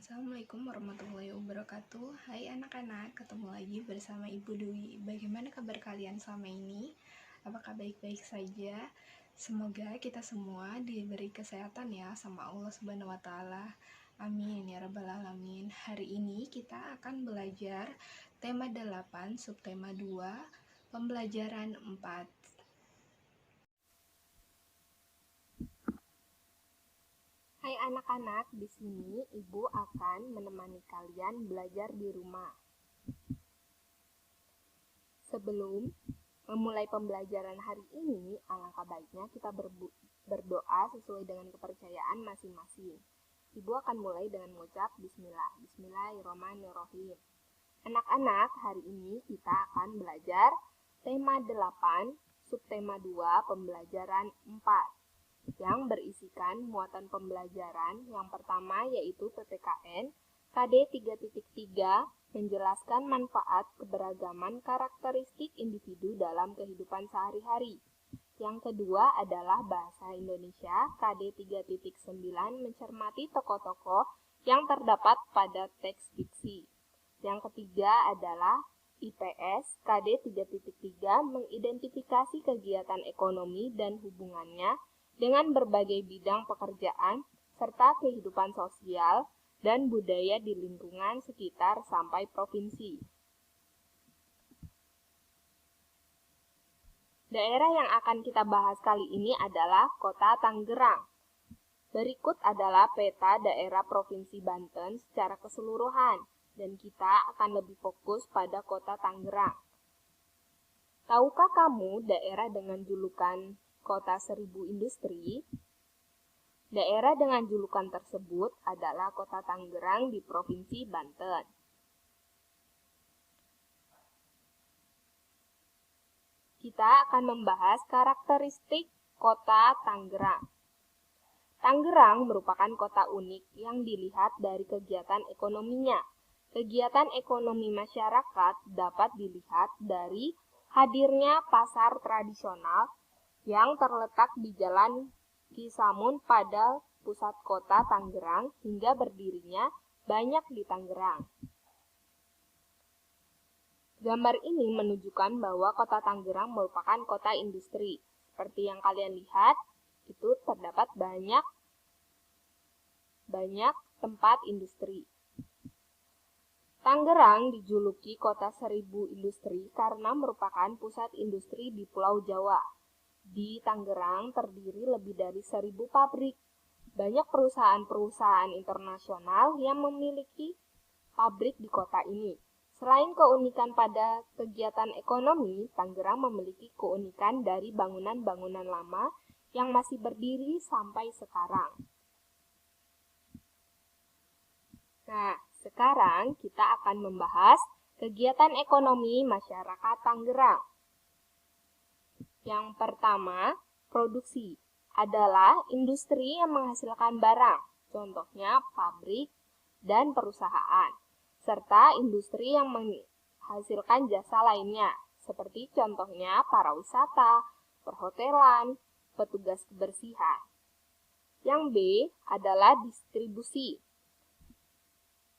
Assalamualaikum warahmatullahi wabarakatuh. Hai anak-anak, ketemu lagi bersama Ibu Dwi. Bagaimana kabar kalian selama ini? Apakah baik-baik saja? Semoga kita semua diberi kesehatan ya sama Allah Subhanahu wa taala. Amin ya rabbal alamin. Hari ini kita akan belajar tema 8, subtema 2, pembelajaran 4. Hai anak-anak, di sini Ibu akan menemani kalian belajar di rumah. Sebelum memulai pembelajaran hari ini, alangkah baiknya kita berdoa sesuai dengan kepercayaan masing-masing. Ibu akan mulai dengan mengucap Bismillah. Bismillahirrahmanirrahim. Anak-anak, hari ini kita akan belajar tema 8, subtema 2, pembelajaran 4. Yang berisikan muatan pembelajaran yang pertama yaitu PPKN KD 3.3 menjelaskan manfaat keberagaman karakteristik individu dalam kehidupan sehari-hari. Yang kedua adalah Bahasa Indonesia KD 3.9 mencermati tokoh-tokoh yang terdapat pada teks diksi. Yang ketiga adalah IPS KD 3.3 mengidentifikasi kegiatan ekonomi dan hubungannya dengan berbagai bidang pekerjaan serta kehidupan sosial dan budaya di lingkungan sekitar sampai provinsi. Daerah yang akan kita bahas kali ini adalah Kota Tangerang. Berikut adalah peta daerah Provinsi Banten secara keseluruhan, dan kita akan lebih fokus pada Kota Tangerang. Tahukah kamu daerah dengan julukan Kota Seribu Industri? Daerah dengan julukan tersebut adalah Kota Tangerang di Provinsi Banten. Kita akan membahas karakteristik Kota Tangerang. Tangerang merupakan kota unik yang dilihat dari kegiatan ekonominya. Kegiatan ekonomi masyarakat dapat dilihat dari hadirnya pasar tradisional yang terletak di Jalan Cisamun pada pusat kota Tangerang hingga berdirinya banyak di Tangerang. Gambar ini menunjukkan bahwa kota Tangerang merupakan kota industri. Seperti yang kalian lihat, itu terdapat banyak tempat industri. Tangerang dijuluki Kota Seribu Industri karena merupakan pusat industri di Pulau Jawa. Di Tangerang terdiri lebih dari 1.000 pabrik. Banyak perusahaan-perusahaan internasional yang memiliki pabrik di kota ini. Selain keunikan pada kegiatan ekonomi, Tangerang memiliki keunikan dari bangunan-bangunan lama yang masih berdiri sampai sekarang. Nah, sekarang kita akan membahas kegiatan ekonomi masyarakat Tangerang. Yang pertama, produksi adalah industri yang menghasilkan barang, contohnya pabrik dan perusahaan, serta industri yang menghasilkan jasa lainnya, seperti contohnya para wisata, perhotelan, petugas kebersihan. Yang B adalah distribusi,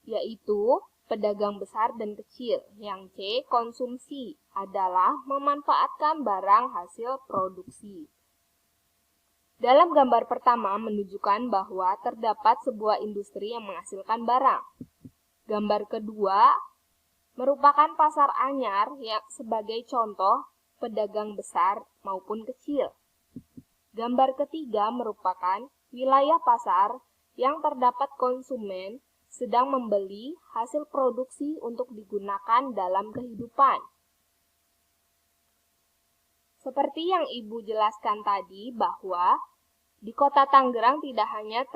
yaitu pedagang besar dan kecil. Yang C, konsumsi, adalah memanfaatkan barang hasil produksi. Dalam gambar pertama menunjukkan bahwa terdapat sebuah industri yang menghasilkan barang. Gambar kedua merupakan pasar anyar yang sebagai contoh pedagang besar maupun kecil. Gambar ketiga merupakan wilayah pasar yang terdapat konsumen sedang membeli hasil produksi untuk digunakan dalam kehidupan. Seperti yang Ibu jelaskan tadi bahwa di Kota Tangerang tidak hanya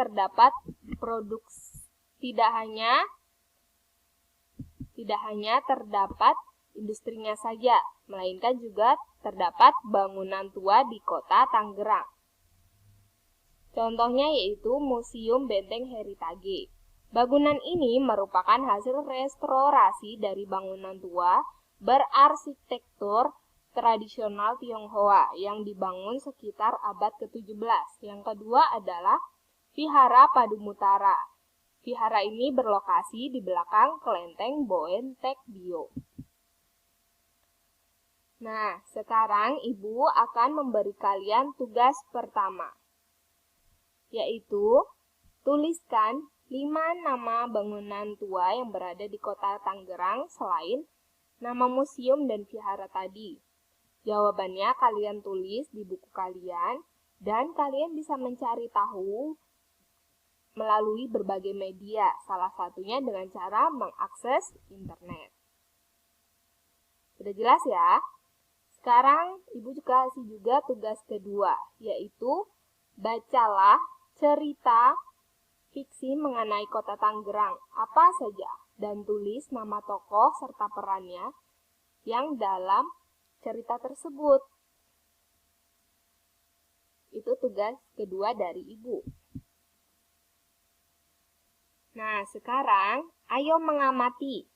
terdapat industrinya saja, melainkan juga terdapat bangunan tua di Kota Tangerang. Contohnya yaitu Museum Benteng Heritage. Bangunan ini merupakan hasil restorasi dari bangunan tua berarsitektur tradisional Tionghoa yang dibangun sekitar abad ke-17. Yang kedua adalah Vihara Padumutara. Vihara ini berlokasi di belakang kelenteng Boentekbyo. Nah, sekarang Ibu akan memberi kalian tugas pertama, yaitu tuliskan 5 nama bangunan tua yang berada di kota Tangerang selain nama museum dan vihara tadi. Jawabannya kalian tulis di buku kalian dan kalian bisa mencari tahu melalui berbagai media, salah satunya dengan cara mengakses internet. Sudah jelas ya? Sekarang Ibu kasih juga tugas kedua, yaitu bacalah cerita fiksi mengenai kota Tangerang apa saja dan tulis nama tokoh serta perannya yang dalam cerita tersebut. Itu tugas kedua dari Ibu. Nah, sekarang ayo mengamati.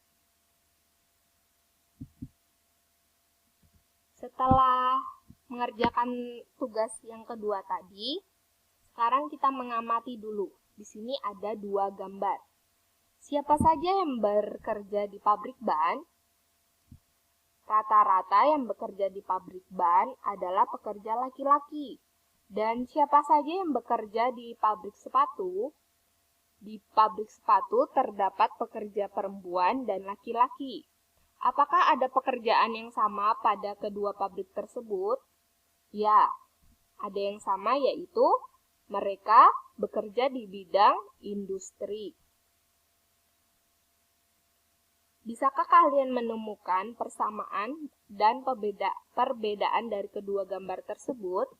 Setelah mengerjakan tugas yang kedua tadi, sekarang kita mengamati dulu. Di sini ada 2 gambar. Siapa saja yang bekerja di pabrik ban? Rata-rata yang bekerja di pabrik ban adalah pekerja laki-laki. Dan siapa saja yang bekerja di pabrik sepatu? Di pabrik sepatu terdapat pekerja perempuan dan laki-laki. Apakah ada pekerjaan yang sama pada kedua pabrik tersebut? Ya, ada yang sama yaitu mereka bekerja di bidang industri. Bisakah kalian menemukan persamaan dan perbedaan dari kedua gambar tersebut?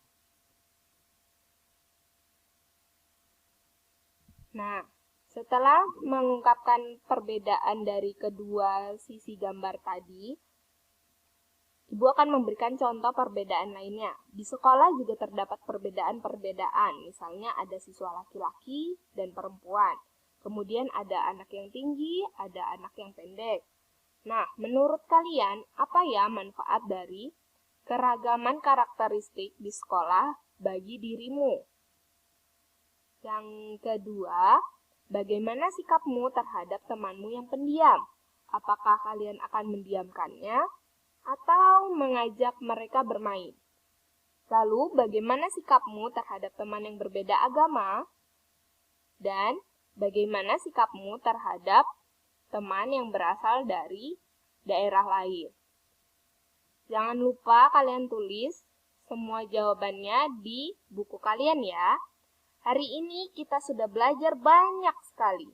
Nah, setelah mengungkapkan perbedaan dari kedua sisi gambar tadi, Ibu akan memberikan contoh perbedaan lainnya. Di sekolah juga terdapat perbedaan-perbedaan, misalnya ada siswa laki-laki dan perempuan. Kemudian ada anak yang tinggi, ada anak yang pendek. Nah, menurut kalian, apa ya manfaat dari keragaman karakteristik di sekolah bagi dirimu? Yang kedua, bagaimana sikapmu terhadap temanmu yang pendiam? Apakah kalian akan mendiamkannya atau mengajak mereka bermain? Lalu, bagaimana sikapmu terhadap teman yang berbeda agama? Dan bagaimana sikapmu terhadap teman yang berasal dari daerah lain? Jangan lupa kalian tulis semua jawabannya di buku kalian ya. Hari ini kita sudah belajar banyak sekali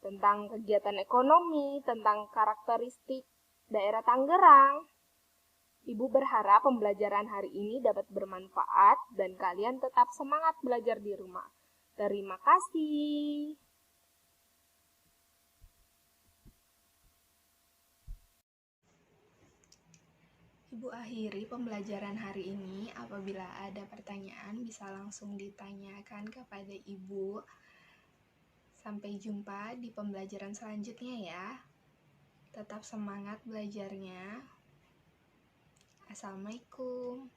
tentang kegiatan ekonomi, tentang karakteristik daerah Tangerang. Ibu berharap pembelajaran hari ini dapat bermanfaat dan kalian tetap semangat belajar di rumah. Terima kasih. Ibu akhiri pembelajaran hari ini. Apabila ada pertanyaan, bisa langsung ditanyakan kepada Ibu. Sampai jumpa di pembelajaran selanjutnya ya. Tetap semangat belajarnya. Assalamualaikum.